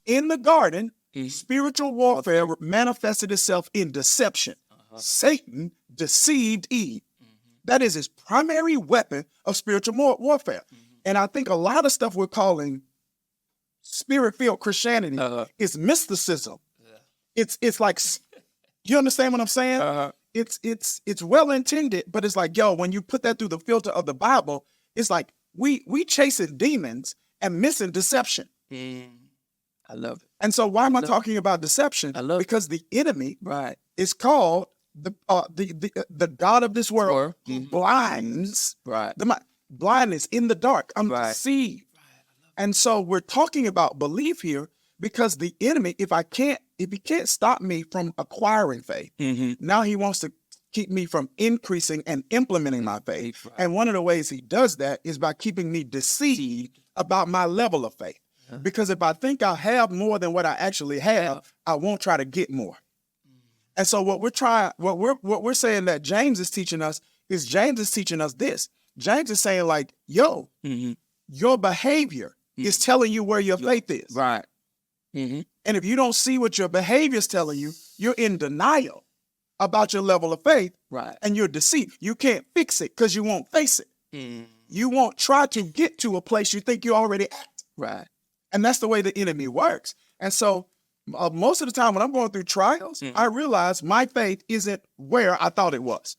In the garden, spiritual warfare manifested itself in deception. Satan deceived Eve. That is his primary weapon of spiritual warfare. And I think a lot of stuff we're calling spirit-filled Christianity is mysticism. It's like, you understand what I'm saying? It's well-intended, but it's like, yo, when you put that through the filter of the Bible, it's like we chasing demons and missing deception. I love it. And so why am I talking about deception? Because the enemy is called the God of this world blinds blindness in the dark. I'm deceived. And so we're talking about belief here because the enemy, if he can't stop me from acquiring faith, now he wants to keep me from increasing and implementing my faith. And one of the ways he does that is by keeping me deceived about my level of faith. Because if I think I have more than what I actually have, I won't try to get more. And so what we're saying that James is teaching us is this. James is saying like, yo, your behavior is telling you where your faith is. Right. And if you don't see what your behavior is telling you, you're in denial about your level of faith. Right. And you're deceived. You can't fix it because you won't face it. You won't try to get to a place you think you're already at. Right. And that's the way the enemy works. And so most of the time when I'm going through trials, I realize my faith isn't where I thought it was.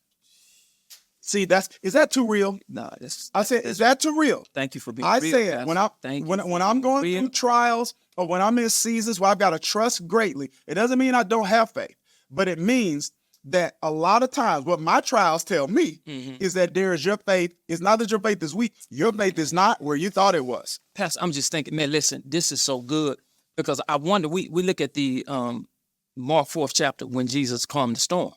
See, is that too real? No, I said, is that too real? Thank you for being I real. said, when I'm going through trials or when I'm in seasons where I've got to trust greatly, it doesn't mean I don't have faith, but it means that a lot of times what my trials tell me is that your faith is not that your faith is weak. Your faith is not where you thought it was. Pastor, I'm just thinking, man, listen, this is so good because I wonder, we look at the Mark 4th chapter when Jesus calmed the storm.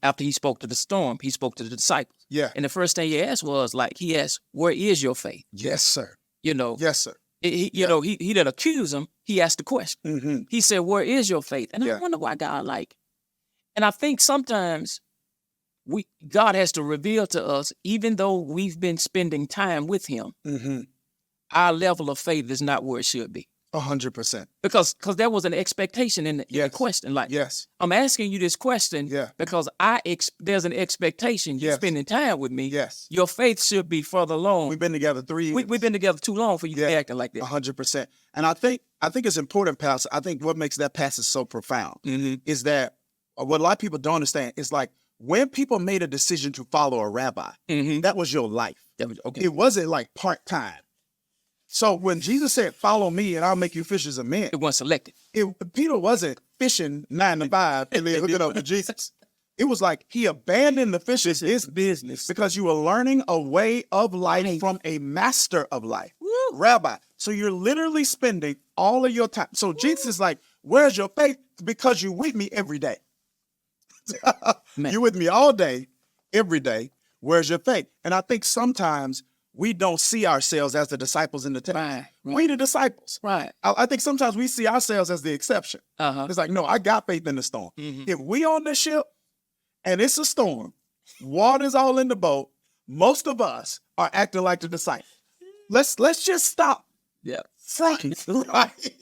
After he spoke to the storm, he spoke to the disciples. Yeah. And the first thing he asked was he asked, where is your faith? Yes, sir. Yes, sir. He didn't accuse him. He asked the question. He said, where is your faith? And I wonder why God and I think sometimes God has to reveal to us, even though we've been spending time with him, our level of faith is not where it should be. 100%. Because there was an expectation in the question. I'm asking you this question because there's an expectation. You're spending time with me. Yes. Your faith should be further along. We've been together 3 years. We've been together too long for you to be acting like that. 100%. And I think it's important, Pastor. I think what makes that passage so profound is that what a lot of people don't understand is like when people made a decision to follow a rabbi, that was your life. It wasn't like part-time. So when Jesus said, follow me and I'll make you fishers of men. It wasn't selected. Peter wasn't fishing 9 to 5 and then hooking up with Jesus. It was like he abandoned the fishing business because you were learning a way of life from a master of life, rabbi. So you're literally spending all of your time. So Jesus is like, where's your faith? Because you're with me every day. You're with me all day, every day. Where's your faith? And I think sometimes we don't see ourselves as the disciples in the text. Right. We the disciples. Right. I think sometimes we see ourselves as the exception. It's like, no, I got faith in the storm. If we on the ship and it's a storm, water's all in the boat, most of us are acting like the disciples. Let's just stop. Yeah. Right.